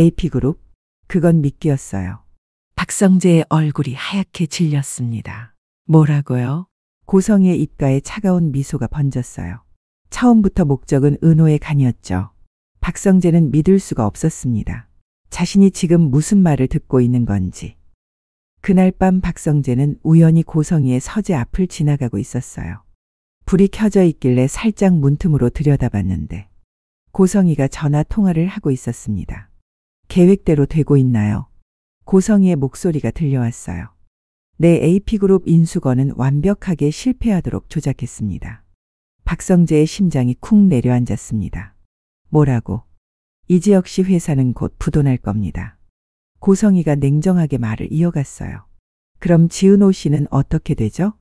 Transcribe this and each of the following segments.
AP그룹, 그건 미끼였어요. 박성재의 얼굴이 하얗게 질렸습니다. 뭐라고요? 고성희의 입가에 차가운 미소가 번졌어요. 처음부터 목적은 은호의 간이었죠. 박성재는 믿을 수가 없었습니다. 자신이 지금 무슨 말을 듣고 있는 건지. 그날 밤 박성재는 우연히 고성희의 서재 앞을 지나가고 있었어요. 불이 켜져 있길래 살짝 문틈으로 들여다봤는데 고성희가 전화 통화를 하고 있었습니다. 계획대로 되고 있나요? 고성희의 목소리가 들려왔어요. 네, AP그룹 인수거는 완벽하게 실패하도록 조작했습니다. 박성재의 심장이 쿵 내려앉았습니다. 뭐라고? 이지혁 씨 회사는 곧 부도날 겁니다. 고성희가 냉정하게 말을 이어갔어요. 그럼 지은호 씨는 어떻게 되죠?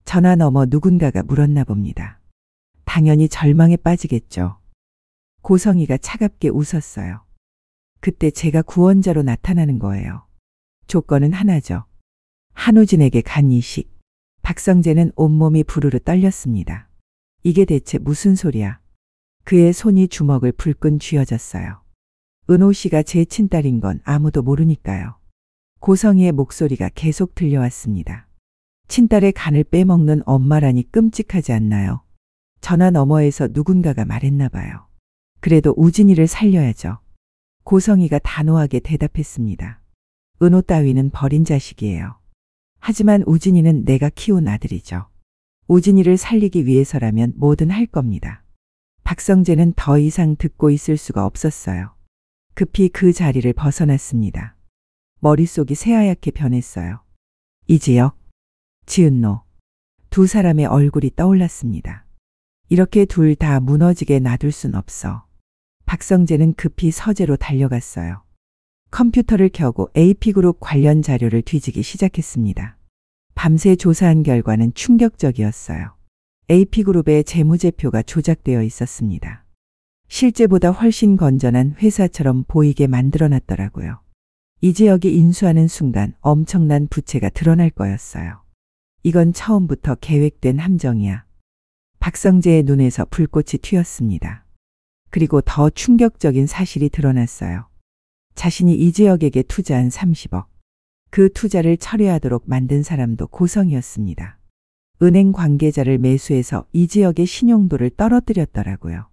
전화 너머 누군가가 물었나 봅니다. 당연히 절망에 빠지겠죠. 고성희가 차갑게 웃었어요. 그때 제가 구원자로 나타나는 거예요. 조건은 하나죠. 한우진에게 간 이식. 박성재는 온몸이 부르르 떨렸습니다. 이게 대체 무슨 소리야? 그의 손이 주먹을 불끈 쥐어졌어요. 은호 씨가 제 친딸인 건 아무도 모르니까요. 고성희의 목소리가 계속 들려왔습니다. 친딸의 간을 빼먹는 엄마라니 끔찍하지 않나요? 전화 너머에서 누군가가 말했나 봐요. 그래도 우진이를 살려야죠. 고성희가 단호하게 대답했습니다. 은호 따위는 버린 자식이에요. 하지만 우진이는 내가 키운 아들이죠. 우진이를 살리기 위해서라면 뭐든 할 겁니다. 박성재는 더 이상 듣고 있을 수가 없었어요. 급히 그 자리를 벗어났습니다. 머릿속이 새하얗게 변했어요. 이지혁, 지은노. 두 사람의 얼굴이 떠올랐습니다. 이렇게 둘 다 무너지게 놔둘 순 없어. 박성재는 급히 서재로 달려갔어요. 컴퓨터를 켜고 AP그룹 관련 자료를 뒤지기 시작했습니다. 밤새 조사한 결과는 충격적이었어요. AP그룹의 재무제표가 조작되어 있었습니다. 실제보다 훨씬 건전한 회사처럼 보이게 만들어놨더라고요. 이지혁이 인수하는 순간 엄청난 부채가 드러날 거였어요. 이건 처음부터 계획된 함정이야. 박성재의 눈에서 불꽃이 튀었습니다. 그리고 더 충격적인 사실이 드러났어요. 자신이 이지혁에게 투자한 30억. 그 투자를 철회하도록 만든 사람도 고성이었습니다. 은행 관계자를 매수해서 이지혁의 신용도를 떨어뜨렸더라고요.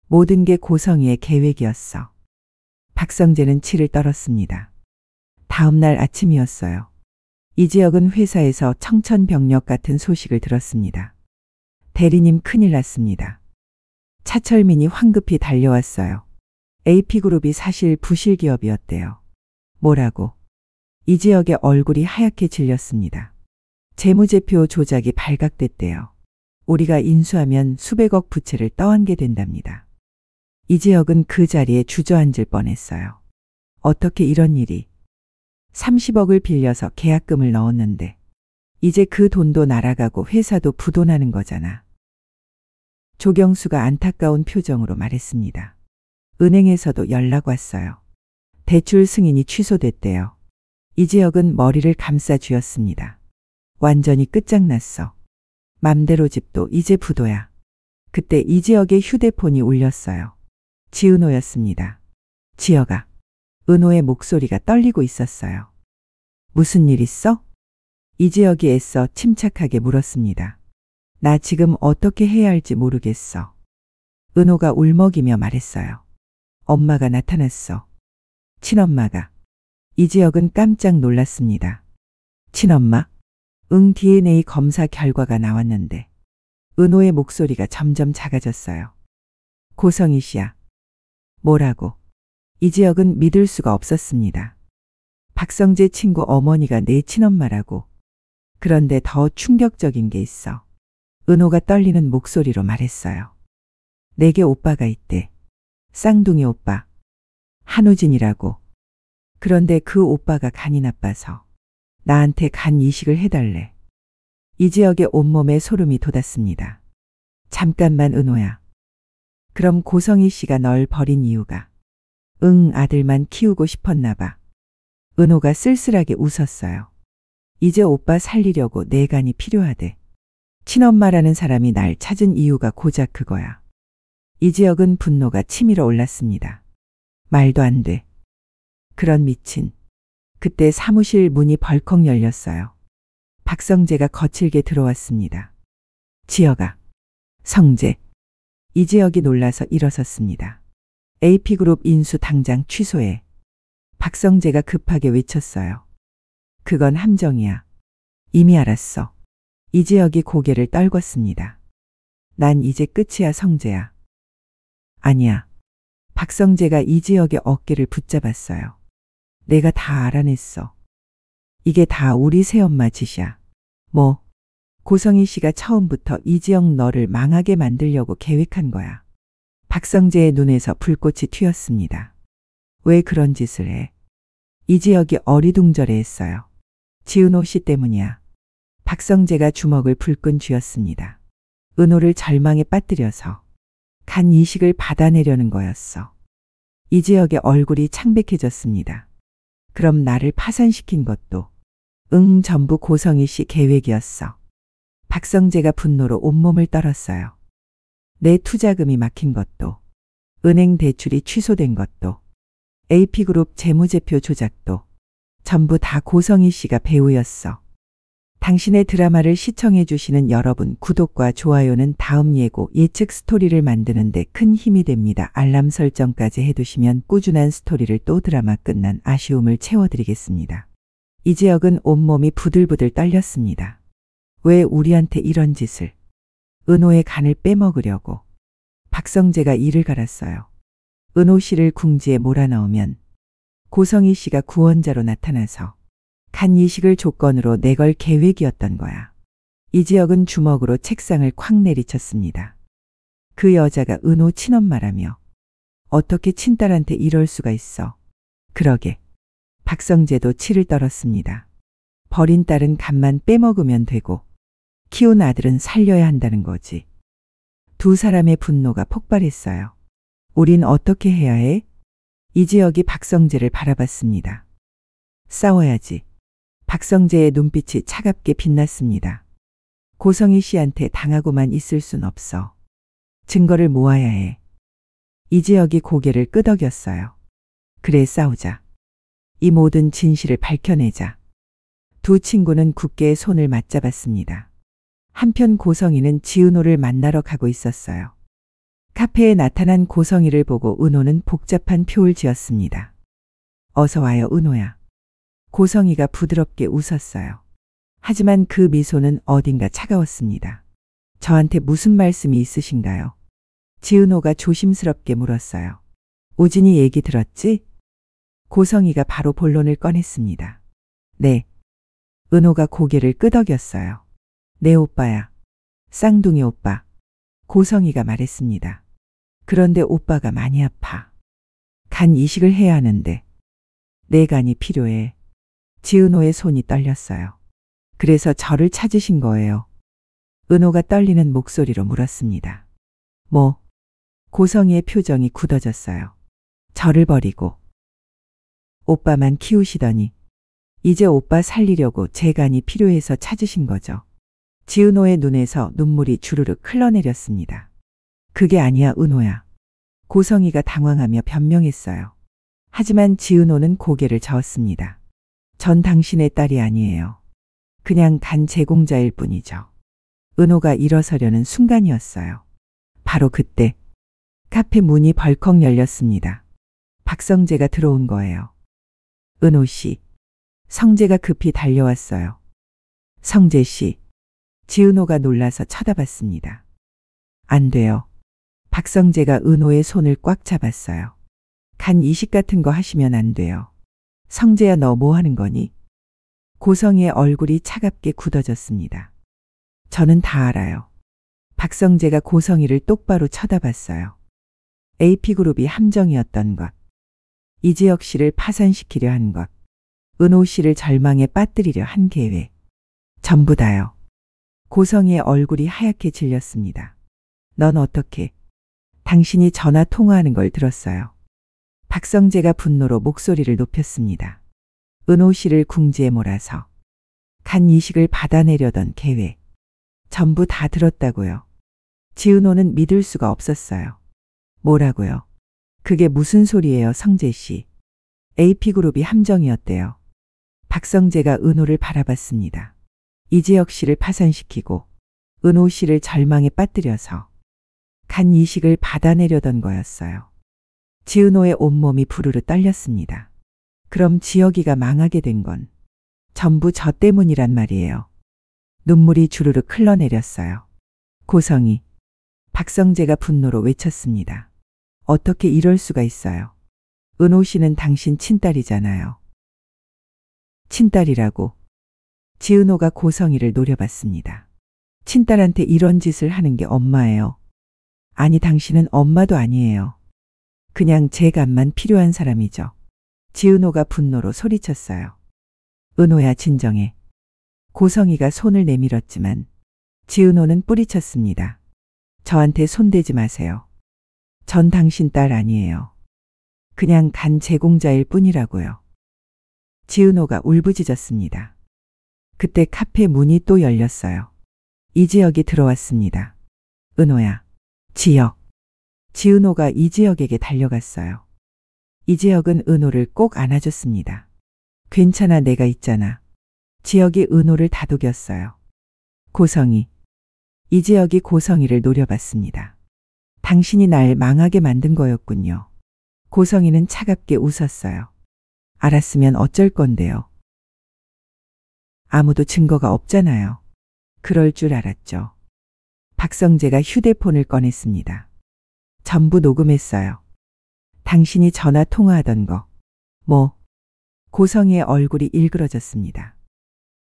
모든 게 고성희의 계획이었어. 박성재는 치를 떨었습니다. 다음 날 아침이었어요. 이지혁은 회사에서 청천벽력 같은 소식을 들었습니다. 대리님 큰일 났습니다. 차철민이 황급히 달려왔어요. AP그룹이 사실 부실기업이었대요. 뭐라고? 이지혁의 얼굴이 하얗게 질렸습니다. 재무제표 조작이 발각됐대요. 우리가 인수하면 수백억 부채를 떠안게 된답니다. 이지혁은 그 자리에 주저앉을 뻔했어요. 어떻게 이런 일이? 30억을 빌려서 계약금을 넣었는데 이제 그 돈도 날아가고 회사도 부도나는 거잖아. 조경수가 안타까운 표정으로 말했습니다. 은행에서도 연락 왔어요. 대출 승인이 취소됐대요. 이지혁은 머리를 감싸 쥐었습니다. 완전히 끝장났어. 맘대로 집도 이제 부도야. 그때 이지혁의 휴대폰이 울렸어요. 지은호였습니다. 지혁아. 은호의 목소리가 떨리고 있었어요. 무슨 일 있어? 이지혁이 애써 침착하게 물었습니다. 나 지금 어떻게 해야 할지 모르겠어. 은호가 울먹이며 말했어요. 엄마가 나타났어. 친엄마가. 이지혁은 깜짝 놀랐습니다. 친엄마? 응, DNA 검사 결과가 나왔는데. 은호의 목소리가 점점 작아졌어요. 고성희 씨야. 뭐라고? 이지혁은 믿을 수가 없었습니다. 박성재 친구 어머니가 내 친엄마라고. 그런데 더 충격적인 게 있어. 은호가 떨리는 목소리로 말했어요. 내게 오빠가 있대. 쌍둥이 오빠. 한우진이라고. 그런데 그 오빠가 간이 나빠서 나한테 간 이식을 해달래. 이지혁의 온몸에 소름이 돋았습니다. 잠깐만 은호야. 그럼 고성희 씨가 널 버린 이유가? 응, 아들만 키우고 싶었나 봐. 은호가 쓸쓸하게 웃었어요. 이제 오빠 살리려고 내 간이 필요하대. 친엄마라는 사람이 날 찾은 이유가 고작 그거야. 이지혁은 분노가 치밀어 올랐습니다. 말도 안 돼. 그런 미친. 그때 사무실 문이 벌컥 열렸어요. 박성재가 거칠게 들어왔습니다. 지혁아. 성재. 이지혁이 놀라서 일어섰습니다. AP그룹 인수 당장 취소해. 박성재가 급하게 외쳤어요. 그건 함정이야. 이미 알았어. 이지혁이 고개를 떨궜습니다. 난 이제 끝이야, 성재야. 아니야. 박성재가 이지혁의 어깨를 붙잡았어요. 내가 다 알아냈어. 이게 다 우리 새엄마 짓이야. 뭐, 고성희 씨가 처음부터 이지혁 너를 망하게 만들려고 계획한 거야. 박성재의 눈에서 불꽃이 튀었습니다. 왜 그런 짓을 해? 이지혁이 어리둥절해 했어요. 지은호 씨 때문이야. 박성재가 주먹을 불끈 쥐었습니다. 은호를 절망에 빠뜨려서 간 이식을 받아내려는 거였어. 이지혁의 얼굴이 창백해졌습니다. 그럼 나를 파산시킨 것도 전부 고성희 씨 계획이었어. 박성재가 분노로 온몸을 떨었어요. 내 투자금이 막힌 것도, 은행 대출이 취소된 것도, AP그룹 재무제표 조작도 전부 다 고성희 씨가 배우였어. 당신의 드라마를 시청해 주시는 여러분, 구독과 좋아요는 다음 예고 예측 스토리를 만드는데 큰 힘이 됩니다. 알람 설정까지 해두시면 꾸준한 스토리를 또 드라마 끝난 아쉬움을 채워드리겠습니다. 이지혁은 온몸이 부들부들 떨렸습니다. 왜 우리한테 이런 짓을? 은호의 간을 빼먹으려고. 박성재가 이를 갈았어요. 은호 씨를 궁지에 몰아넣으면 고성희 씨가 구원자로 나타나서 간 이식을 조건으로 내걸 계획이었던 거야. 이지혁은 주먹으로 책상을 콱 내리쳤습니다. 그 여자가 은호 친엄마라며. 어떻게 친딸한테 이럴 수가 있어. 그러게. 박성재도 치를 떨었습니다. 버린 딸은 간만 빼먹으면 되고 키운 아들은 살려야 한다는 거지. 두 사람의 분노가 폭발했어요. 우린 어떻게 해야 해? 이지혁이 박성재를 바라봤습니다. 싸워야지. 박성재의 눈빛이 차갑게 빛났습니다. 고성희 씨한테 당하고만 있을 순 없어. 증거를 모아야 해. 이지혁이 고개를 끄덕였어요. 그래, 싸우자. 이 모든 진실을 밝혀내자. 두 친구는 굳게 손을 맞잡았습니다. 한편 고성희는 지은호를 만나러 가고 있었어요. 카페에 나타난 고성희를 보고 은호는 복잡한 표를 지었습니다. 어서 와요, 은호야. 고성희가 부드럽게 웃었어요. 하지만 그 미소는 어딘가 차가웠습니다. 저한테 무슨 말씀이 있으신가요? 지은호가 조심스럽게 물었어요. 우진이 얘기 들었지? 고성희가 바로 본론을 꺼냈습니다. 네. 은호가 고개를 끄덕였어요. 내 오빠야. 쌍둥이 오빠. 고성희가 말했습니다. 그런데 오빠가 많이 아파. 간 이식을 해야 하는데. 내 간이 필요해. 지은호의 손이 떨렸어요. 그래서 저를 찾으신 거예요. 은호가 떨리는 목소리로 물었습니다. 뭐? 고성희의 표정이 굳어졌어요. 저를 버리고. 오빠만 키우시더니 이제 오빠 살리려고 제 간이 필요해서 찾으신 거죠. 지은호의 눈에서 눈물이 주르륵 흘러내렸습니다. 그게 아니야, 은호야. 고성희가 당황하며 변명했어요. 하지만 지은호는 고개를 저었습니다. 전 당신의 딸이 아니에요. 그냥 간 제공자일 뿐이죠. 은호가 일어서려는 순간이었어요. 바로 그때 카페 문이 벌컥 열렸습니다. 박성재가 들어온 거예요. 은호 씨. 성재가 급히 달려왔어요. 성재 씨. 지은호가 놀라서 쳐다봤습니다. 안 돼요. 박성재가 은호의 손을 꽉 잡았어요. 간 이식 같은 거 하시면 안 돼요. 성재야, 너 뭐 하는 거니? 고성희의 얼굴이 차갑게 굳어졌습니다. 저는 다 알아요. 박성재가 고성희를 똑바로 쳐다봤어요. AP그룹이 함정이었던 것. 이지혁 씨를 파산시키려 한 것. 은호 씨를 절망에 빠뜨리려 한 계획. 전부 다요. 고성희의 얼굴이 하얗게 질렸습니다. 넌 어떻게? 당신이 전화 통화하는 걸 들었어요. 박성재가 분노로 목소리를 높였습니다. 은호 씨를 궁지에 몰아서 간 이식을 받아내려던 계획. 전부 다 들었다고요. 지은호는 믿을 수가 없었어요. 뭐라고요? 그게 무슨 소리예요, 성재 씨? AP그룹이 함정이었대요. 박성재가 은호를 바라봤습니다. 이재혁 씨를 파산시키고 은호 씨를 절망에 빠뜨려서 간 이식을 받아내려던 거였어요. 지은호의 온몸이 부르르 떨렸습니다. 그럼 지혁이가 망하게 된 건 전부 저 때문이란 말이에요. 눈물이 주르륵 흘러내렸어요. 고성이, 박성재가 분노로 외쳤습니다. 어떻게 이럴 수가 있어요. 은호 씨는 당신 친딸이잖아요. 친딸이라고. 지은호가 고성이를 노려봤습니다. 친딸한테 이런 짓을 하는 게 엄마예요. 아니, 당신은 엄마도 아니에요. 그냥 제 값만 필요한 사람이죠. 지은호가 분노로 소리쳤어요. 은호야, 진정해. 고성이가 손을 내밀었지만 지은호는 뿌리쳤습니다. 저한테 손대지 마세요. 전 당신 딸 아니에요. 그냥 간 제공자일 뿐이라고요. 지은호가 울부짖었습니다. 그때 카페 문이 또 열렸어요. 이지혁이 들어왔습니다. 은호야. 지혁. 지은호가 이지혁에게 달려갔어요. 이지혁은 은호를 꼭 안아줬습니다. 괜찮아, 내가 있잖아. 지혁이 은호를 다독였어요. 고성이. 이지혁이 고성이를 노려봤습니다. 당신이 날 망하게 만든 거였군요. 고성이는 차갑게 웃었어요. 알았으면 어쩔 건데요. 아무도 증거가 없잖아요. 그럴 줄 알았죠. 박성재가 휴대폰을 꺼냈습니다. 전부 녹음했어요. 당신이 전화 통화하던 거. 고성이의 얼굴이 일그러졌습니다.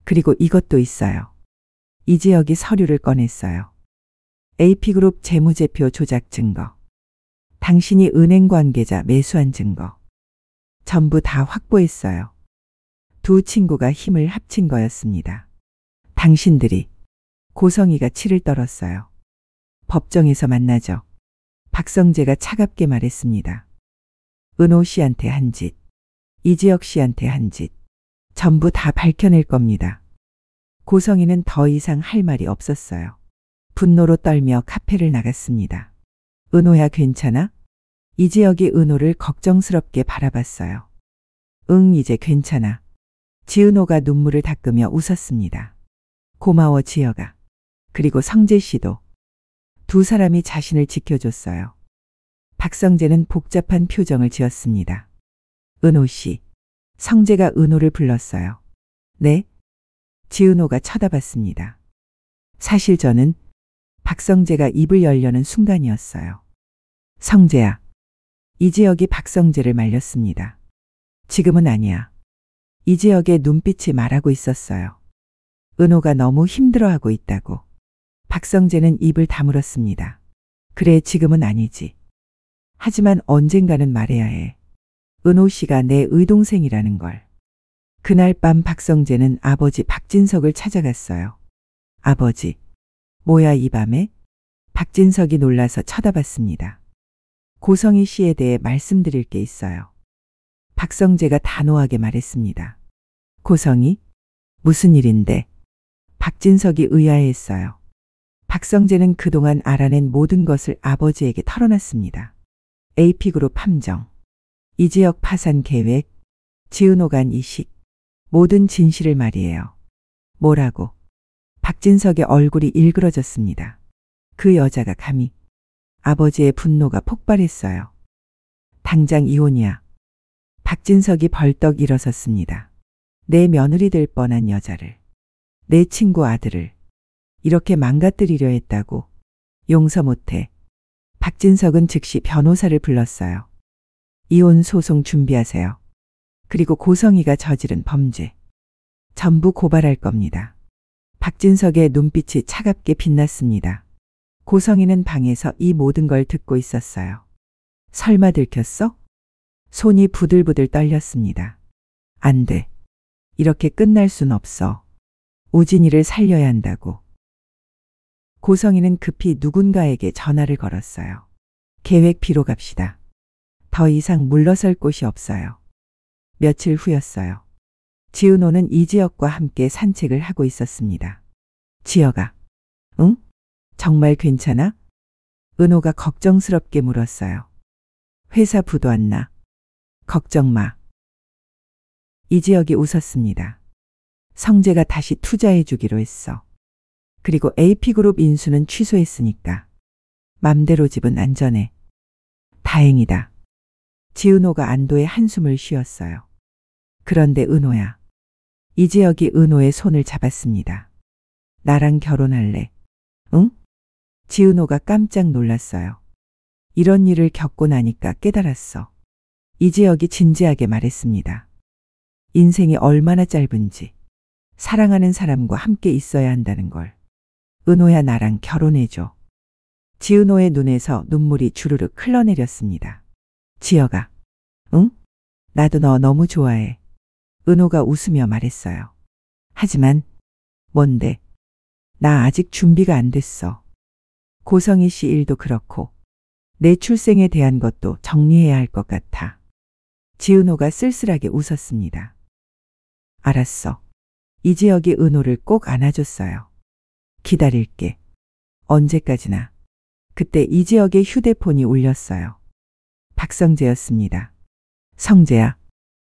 그리고 이것도 있어요. 이지혁이 서류를 꺼냈어요. AP그룹 재무제표 조작 증거. 당신이 은행 관계자 매수한 증거. 전부 다 확보했어요. 두 친구가 힘을 합친 거였습니다. 당신들이. 고성이가 치를 떨었어요. 법정에서 만나죠. 박성재가 차갑게 말했습니다. 은호 씨한테 한 짓, 이지혁 씨한테 한 짓, 전부 다 밝혀낼 겁니다. 고성이는 더 이상 할 말이 없었어요. 분노로 떨며 카페를 나갔습니다. 은호야, 괜찮아? 이지혁이 은호를 걱정스럽게 바라봤어요. 응, 이제 괜찮아. 지은호가 눈물을 닦으며 웃었습니다. 고마워, 지혁아. 그리고 성재 씨도. 두 사람이 자신을 지켜줬어요. 박성재는 복잡한 표정을 지었습니다. 은호 씨. 성재가 은호를 불렀어요. 네? 지은호가 쳐다봤습니다. 사실 저는 박성재가 입을 열려는 순간이었어요. 성재야. 이지혁이 박성재를 말렸습니다. 지금은 아니야. 이지혁의 눈빛이 말하고 있었어요. 은호가 너무 힘들어하고 있다고. 박성재는 입을 다물었습니다. 그래, 지금은 아니지. 하지만 언젠가는 말해야 해. 은호 씨가 내 의동생이라는 걸. 그날 밤 박성재는 아버지 박진석을 찾아갔어요. 아버지. 뭐야, 이 밤에? 박진석이 놀라서 쳐다봤습니다. 고성희 씨에 대해 말씀드릴 게 있어요. 박성재가 단호하게 말했습니다. 고성희? 무슨 일인데? 박진석이 의아해했어요. 박성재는 그동안 알아낸 모든 것을 아버지에게 털어놨습니다. AP그룹 함정, 이지혁 파산 계획, 지은호 간 이식, 모든 진실을 말이에요. 뭐라고? 박진석의 얼굴이 일그러졌습니다. 그 여자가 감히. 아버지의 분노가 폭발했어요. 당장 이혼이야. 박진석이 벌떡 일어섰습니다. 내 며느리 될 뻔한 여자를, 내 친구 아들을 이렇게 망가뜨리려 했다고. 용서 못해. 박진석은 즉시 변호사를 불렀어요. 이혼 소송 준비하세요. 그리고 고성희가 저지른 범죄 전부 고발할 겁니다. 박진석의 눈빛이 차갑게 빛났습니다. 고성희는 방에서 이 모든 걸 듣고 있었어요. 설마 들켰어? 손이 부들부들 떨렸습니다. 안 돼. 이렇게 끝날 순 없어. 우진이를 살려야 한다고. 고성희는 급히 누군가에게 전화를 걸었어요. 계획 비로 갑시다. 더 이상 물러설 곳이 없어요. 며칠 후였어요. 지은호는 이지혁과 함께 산책을 하고 있었습니다. 지혁아. 응? 정말 괜찮아? 은호가 걱정스럽게 물었어요. 회사 부도 안 나. 걱정 마. 이지혁이 웃었습니다. 성재가 다시 투자해 주기로 했어. 그리고 AP그룹 인수는 취소했으니까. 맘대로 집은 안전해. 다행이다. 지은호가 안도의 한숨을 쉬었어요. 그런데 은호야. 이지혁이 은호의 손을 잡았습니다. 나랑 결혼할래? 응? 지은호가 깜짝 놀랐어요. 이런 일을 겪고 나니까 깨달았어. 이지혁이 진지하게 말했습니다. 인생이 얼마나 짧은지, 사랑하는 사람과 함께 있어야 한다는 걸. 은호야, 나랑 결혼해줘. 지은호의 눈에서 눈물이 주르륵 흘러내렸습니다. 지혁아. 응? 나도 너 너무 좋아해. 은호가 웃으며 말했어요. 하지만 뭔데? 나 아직 준비가 안 됐어. 고성희 씨 일도 그렇고 내 출생에 대한 것도 정리해야 할 것 같아. 지은호가 쓸쓸하게 웃었습니다. 알았어. 이지혁이 은호를 꼭 안아줬어요. 기다릴게. 언제까지나. 그때 이지혁의 휴대폰이 울렸어요. 박성재였습니다. 성재야.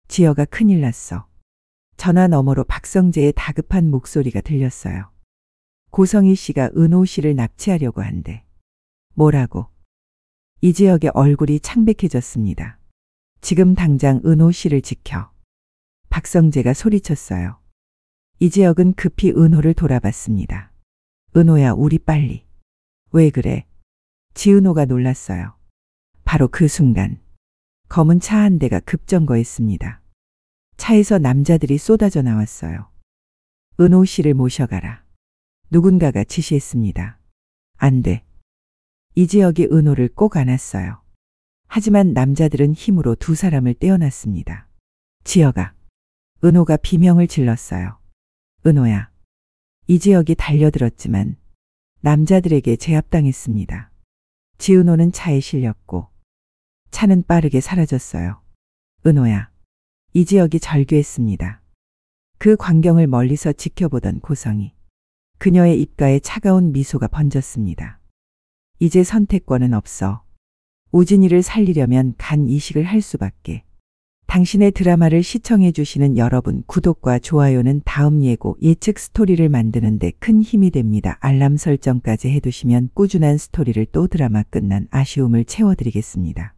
지혁아, 큰일 났어. 전화 너머로 박성재의 다급한 목소리가 들렸어요. 고성희 씨가 은호 씨를 납치하려고 한대. 뭐라고? 이지혁의 얼굴이 창백해졌습니다. 지금 당장 은호 씨를 지켜. 박성재가 소리쳤어요. 이지혁은 급히 은호를 돌아봤습니다. 은호야, 우리 빨리. 왜 그래? 지은호가 놀랐어요. 바로 그 순간 검은 차 한 대가 급정거했습니다. 차에서 남자들이 쏟아져 나왔어요. 은호 씨를 모셔가라. 누군가가 지시했습니다. 안 돼. 이지혁이 은호를 꼭 안았어요. 하지만 남자들은 힘으로 두 사람을 떼어놨습니다. 지혁아. 은호가 비명을 질렀어요. 은호야. 이지혁이 달려들었지만 남자들에게 제압당했습니다. 지은호는 차에 실렸고 차는 빠르게 사라졌어요. 은호야. 이지혁이 절규했습니다. 그 광경을 멀리서 지켜보던 고성이. 그녀의 입가에 차가운 미소가 번졌습니다. 이제 선택권은 없어. 우진이를 살리려면 간 이식을 할 수밖에. 당신의 드라마를 시청해 주시는 여러분, 구독과 좋아요는 다음 예고, 예측 스토리를 만드는 데 큰 힘이 됩니다. 알람 설정까지 해두시면 꾸준한 스토리를 또 드라마 끝난 아쉬움을 채워드리겠습니다.